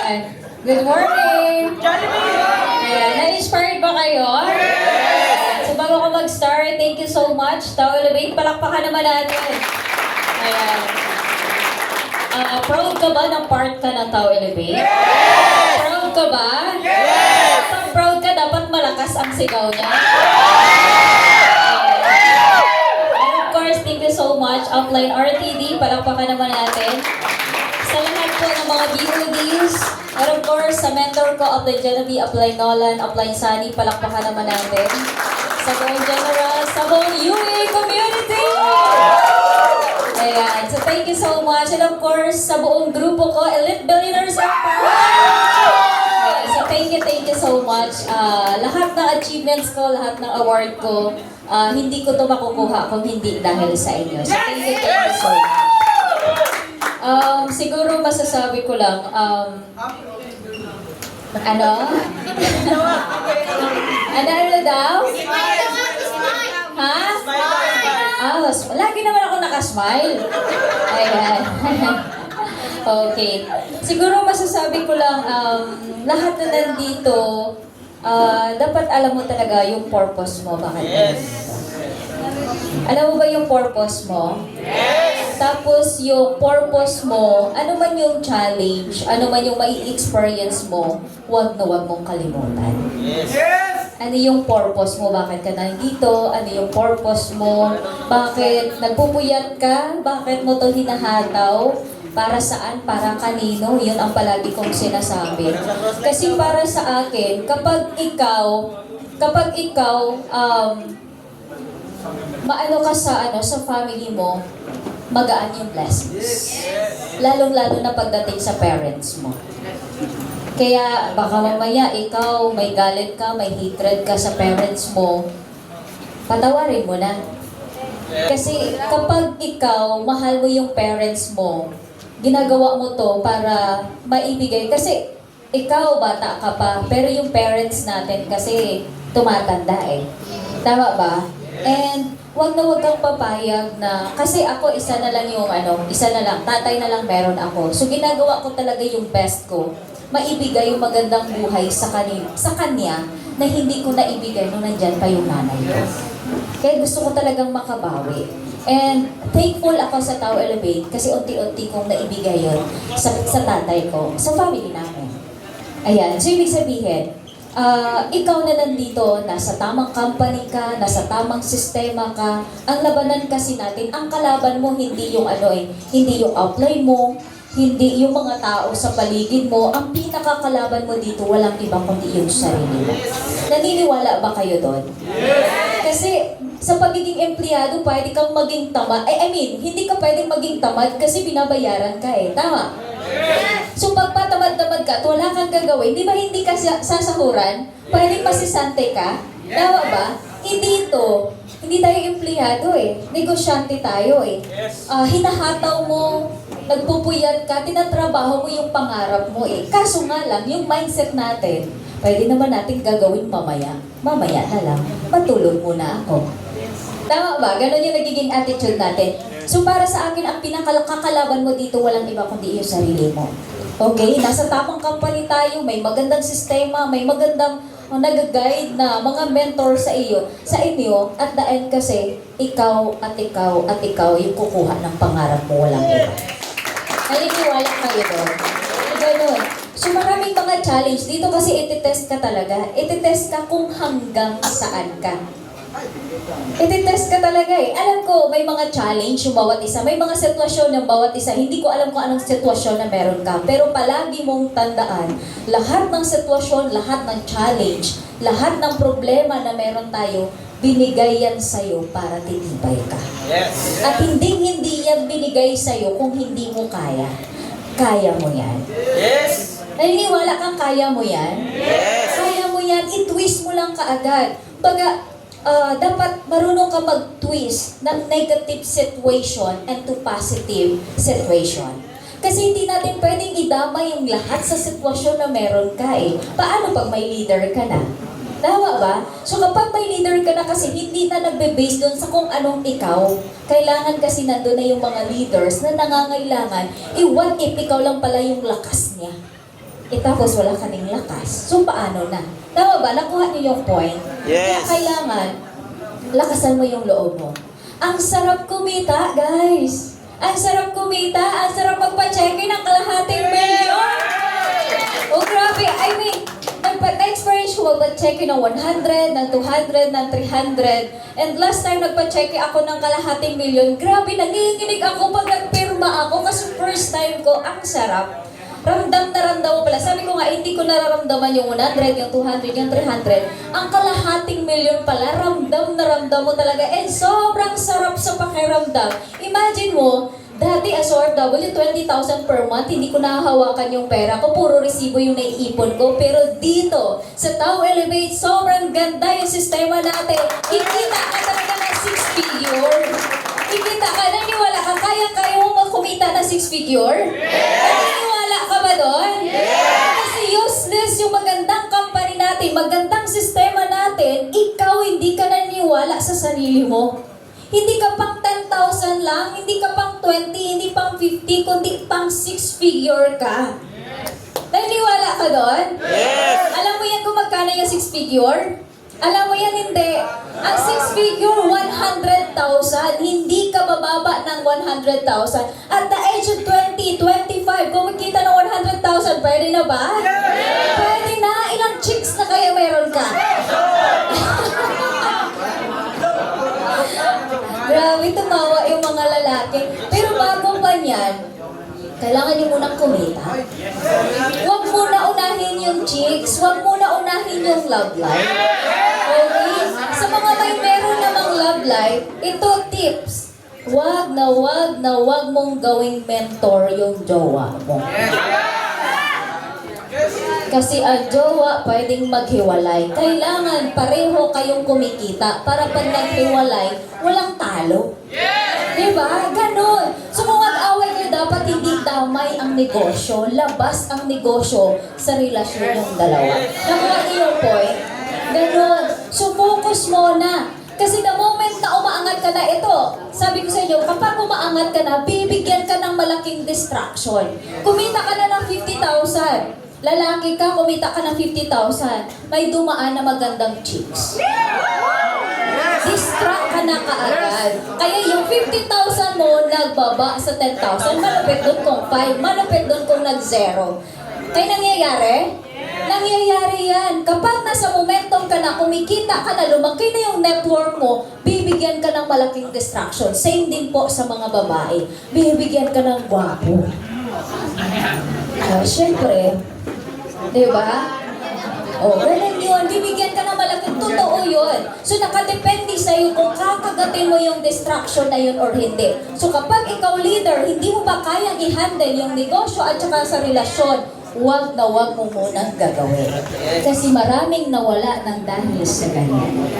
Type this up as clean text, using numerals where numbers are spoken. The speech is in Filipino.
Ayan. Good morning! Ayan. Na-inspired ba kayo? So bago ko mag-start, thank you so much. Tao Elevate, palakpakan naman natin. Ayan. Proud ka ba ng part ka ng Tao Elevate? Proud ka ba? Pag proud ka, dapat malakas ang sigaw niya. And of course, thank you so much. Upline RTD, palakpakan naman natin. Sa lahat po ng mga BODs, and of course, sa mentor ko, Upline Genevieve, Upline Nolan, Upline Sunny, palakpakan naman natin. Sa buong General, sa buong UA community! Ayan, so thank you so much. And of course, sa buong grupo ko, Elite Billionaires Empire! Ayan, so thank you so much. Lahat ng achievements ko, lahat ng award ko, hindi ko to makukuha kung hindi dahil sa inyo. So thank you so much. Siguro masasabi ko lang, ano? Ano daw? Ha? Lagi naman ako nakasmile. Ayan. Okay. Siguro masasabi ko lang, lahat na nandito, dapat alam mo talaga yung purpose mo. Bakit? Yes. Alam mo ba yung purpose mo? Yes! Tapos yung purpose mo, ano man yung challenge, ano man yung mai-experience mo, huwag na huwag mong kalimutan. Yes! Ano yung purpose mo? Bakit ka nandito? Ano yung purpose mo? Bakit nagpupuyat ka? Bakit mo to hinahataw? Para saan? Para kanino? Yun ang palagi kong sinasabi. Kasi para sa akin, kapag ikaw, maano ka sa family mo, magaan yung blessings. Lalong-lalo na pagdating sa parents mo. Kaya baka mamaya ikaw may galit ka, may hatred ka sa parents mo, patawarin mo na. Kasi kapag ikaw mahal mo yung parents mo, ginagawa mo to para maibigay. Kasi ikaw bata ka pa, pero yung parents natin kasi tumatanda eh. Tama ba? And wag kang papayag na, kasi ako isa na lang, tatay na lang meron ako. So ginagawa ko talaga yung best ko, maibigay yung magandang buhay sa kanya na hindi ko naibigay nung nandyan pa yung nanay ko. Kaya gusto ko talagang makabawi. And thankful ako sa Tao Elevate kasi unti-unti kong naibigay yun sa tatay ko, sa family namin. Ayan, so ibig sabihin, ikaw na nandito, nasa tamang company ka, nasa tamang sistema ka. Ang labanan kasi natin, ang kalaban mo hindi yung hindi yung outline mo, hindi yung mga tao sa paligid mo. Ang pinakakalaban mo dito, walang iba kundi yung sarili mo. Naniniwala ba kayo doon? Kasi sa pagiging empleyado, pwede kang maging tamad. Hindi ka pwedeng maging tamad kasi binabayaran ka eh. Tama? So pagpatamad-tamad ka at wala kang gagawin, di ba hindi ka sasahuran? Pwedeng masisante ka? Tama ba? Hindi ito. Hindi tayo empleyado eh. Negosyante tayo eh. Hinahataw mo, nagpupuyat ka, tinatrabaho mo yung pangarap mo eh. Kaso nga lang, yung mindset natin, pwede naman natin gagawin mamaya. Mamaya na lang. Matulog muna ako. Tama ba? Ganon yung nagiging attitude natin. So para sa akin, ang pinakakalaban mo dito, walang iba kundi yung sarili mo. Okay? Nasa tamang company tayo, may magandang sistema, may magandang nag-guide na mga mentor sa inyo, at the end kasi, ikaw at ikaw yung kukuha ng pangarap mo, walang iba. Naniniwala kayo doon. Ganon. So maraming mga challenge. Dito kasi ititest ka talaga. Ititest ka kung hanggang saan ka. Ititest ka talaga eh. Alam ko, may mga challenge yung bawat isa. May mga sitwasyon ng bawat isa. Hindi ko alam kung anong sitwasyon na meron ka. Pero palagi mong tandaan, lahat ng sitwasyon, lahat ng challenge, lahat ng problema na meron tayo, binigay yan sa'yo para titibay ka. Yes. At hindi yan binigay sa'yo kung hindi mo kaya. Kaya mo yan. Yes. Naniniwala kang kaya mo yan? Yes. Kaya mo yan, i-twist mo lang kaagad. Dapat marunong ka mag-twist ng negative situation and to positive situation. Kasi hindi natin pwedeng idama yung lahat sa sitwasyon na meron ka eh. Paano pag may leader ka na? Tama ba? So kapag may leader ka na kasi, hindi na nagbe-base doon sa kung anong ikaw. Kailangan kasi nandun na yung mga leaders na nangangailangan, what if ikaw lang pala yung lakas niya? tapos wala ka ding lakas. So, paano na? Tama ba? Nakuha niyo yung point? Kaya Yes. kailangan, lakasan mo yung loob mo. Ang sarap kumita, guys. Ang sarap kumita. Ang sarap magpa-check-in ng kalahating milyon. Oh, grabe. I mean, nagpa-experience ko magpa-check-in ng 100, ng 200, ng 300. And last time nagpa-check-in ako ng kalahating milyon, grabe, nanginginig ako pag nagpirma ako kasi first time ko, ang sarap. Ramdam na ramdam mo pala. Sabi ko nga, hindi ko nararamdaman yung 100, yung 200, yung 300. Ang kalahating milyon pala, ramdam na ramdam mo talaga. And sobrang sarap sa pakiramdam. Imagine mo, dati as OFW, 20,000 per month, hindi ko nahahawakan yung pera ko. Puro resibo yung naiipon ko. Pero dito, sa Tao Elevate, sobrang ganda yung sistema natin. Kikita ka talaga ng 6-figure. Kikita ka, naniwala ka, kaya mo magkumita ng 6-figure? Naniwala ka ba doon? Kasi useless yung magandang company natin, magandang sistema natin, ikaw hindi ka naniwala sa sarili mo. Hindi ka pang 10,000 lang, hindi ka pang 20, hindi pang 50, kundi pang 6-figure ka. Naniwala ka doon? Yes! Alam mo yan kung magkano yung 6-figure? Alam mo yan, hindi. Ang 6-figure, 100,000. Hindi ka bababa ng 100,000. At the age of 20, 25, kumikita ng 100,000, pwede na ba? Pwede na. Ilang chicks na kaya meron ka? Grabe, tumawa yung mga lalaki. Pero bago pa niyan, kailangan niyo munang kumita. Huwag muna unahin yung chicks. Huwag muna unahin yung love life. Okay? Sa mga may meron namang love life, ito tips. Huwag na huwag mong gawing mentor yung jowa mo. Kasi ang jowa pwedeng maghiwalay. Kailangan pareho kayong kumikita para pag naghiwalay, walang talo. Diba? Ganon. So kung mag-away kayo, dapat hindi damay ang negosyo. Labas ang negosyo sa relasyon ng dalawa. Nakuha niyo yung point? Ganon. So focus mo na. Kasi the moment na umaangat ka na, ito, sabi ko sa inyo, kapag umaangat ka na, bibigyan ka ng malaking distraction. Kumita ka na ng 50,000. Lalaki ka, kumita ka ng 50,000. May dumaan na magandang chicks. Distract ka na kaagad. Kaya yung 50,000 mo, nagbaba sa 10,000. Malapit doon kung 5. Malapit doon kung nag-0. Kaya nangyayari? Nangyayari yan. Kapag nasa momentum ka na, kumikita ka na, lumaki na yung network mo, bibigyan ka ng malaking distraction. Same din po sa mga babae. Bibigyan ka ng gwapo. Siyempre, di ba? O, ganun yun. Bibigyan ka ng malaking, totoo yun. So, nakadepende sa'yo kung kakagatin mo yung distraction na yun or hindi. So, kapag ikaw leader, hindi mo ba kayang i-handle yung negosyo at saka sa relasyon, huwag na huwag mo munang gagawin. Kasi maraming nawala ng dahil sa ganyan.